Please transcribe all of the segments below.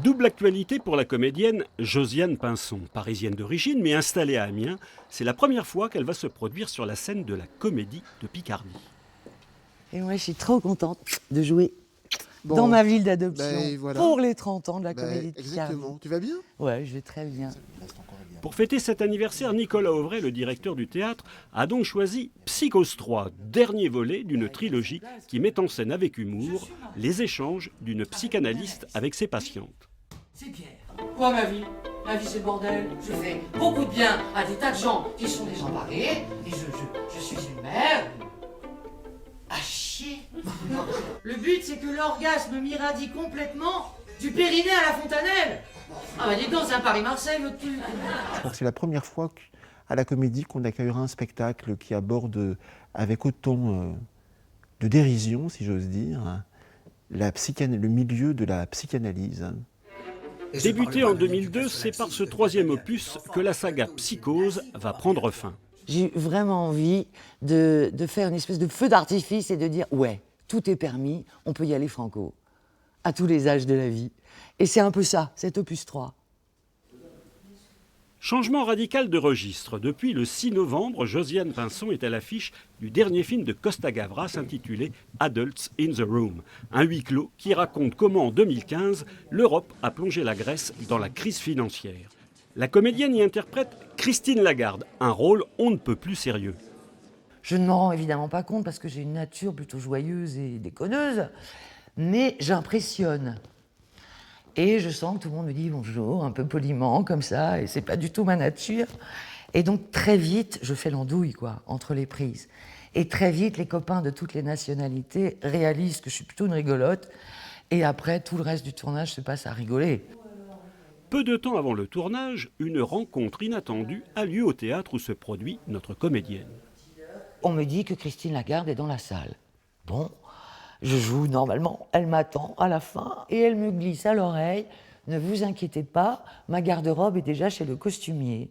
Double actualité pour la comédienne Josiane Pinson. Parisienne d'origine mais installée à Amiens, c'est la première fois qu'elle va se produire sur la scène de la Comédie de Picardie. Et moi, je suis trop contente de jouer Bon, dans ma ville d'adoption voilà. pour les 30 ans de la Comédie de Picardie. Exactement. Tu vas bien? Ouais, je vais très bien. Pour fêter cet anniversaire, Nicolas Auvray, le directeur du théâtre, a donc choisi Psychose 3, dernier volet d'une trilogie qui met en scène avec humour les échanges d'une psychanalyste avec ses patientes. C'est Pierre. Quoi ma vie? Ma vie c'est le bordel. Je fais beaucoup de bien à des tas de gens qui sont désemparés. Et je suis une mère. À chier. Le but c'est que l'orgasme m'irradie complètement du Périnée à la Fontanelle. Ah bah dis donc, c'est un Paris-Marseille votre truc. C'est la première fois à la Comédie qu'on accueillera un spectacle qui aborde avec autant de dérision, si j'ose dire, le milieu de la psychanalyse. Débuté en 2002, c'est par ce troisième opus que la saga Psychose va prendre fin. J'ai vraiment envie de faire une espèce de feu d'artifice et de dire ouais, tout est permis, on peut y aller franco, à tous les âges de la vie. Et c'est un peu ça, cet opus 3. Changement radical de registre. Depuis le 6 novembre, Josiane Pinson est à l'affiche du dernier film de Costa Gavras intitulé Adults in the Room, un huis clos qui raconte comment en 2015, l'Europe a plongé la Grèce dans la crise financière. La comédienne y interprète Christine Lagarde, un rôle on ne peut plus sérieux. Je ne m'en rends évidemment pas compte parce que j'ai une nature plutôt joyeuse et déconneuse, mais j'impressionne. Et je sens que tout le monde me dit bonjour, un peu poliment, comme ça, et c'est pas du tout ma nature. Et donc, très vite, je fais l'andouille, quoi, entre les prises. Et très vite, les copains de toutes les nationalités réalisent que je suis plutôt une rigolote. Et après, tout le reste du tournage se passe à rigoler. Peu de temps avant le tournage, une rencontre inattendue a lieu au théâtre où se produit notre comédienne. On me dit que Christine Lagarde est dans la salle. Bon, je joue normalement, elle m'attend à la fin et elle me glisse à l'oreille « Ne vous inquiétez pas, ma garde-robe est déjà chez le costumier ».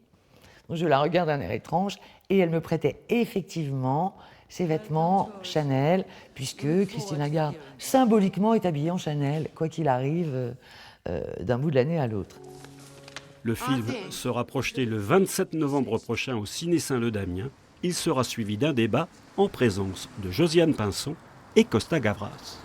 Donc je la regarde d'un air étrange et elle me prêtait effectivement ses vêtements Chanel, puisque Christine Lagarde, symboliquement, est habillée en Chanel, quoi qu'il arrive, d'un bout de l'année à l'autre. Le film sera projeté le 27 novembre prochain au Ciné Saint-Leu d'Amiens. Il sera suivi d'un débat en présence de Josiane Pinson et Costa Gavras.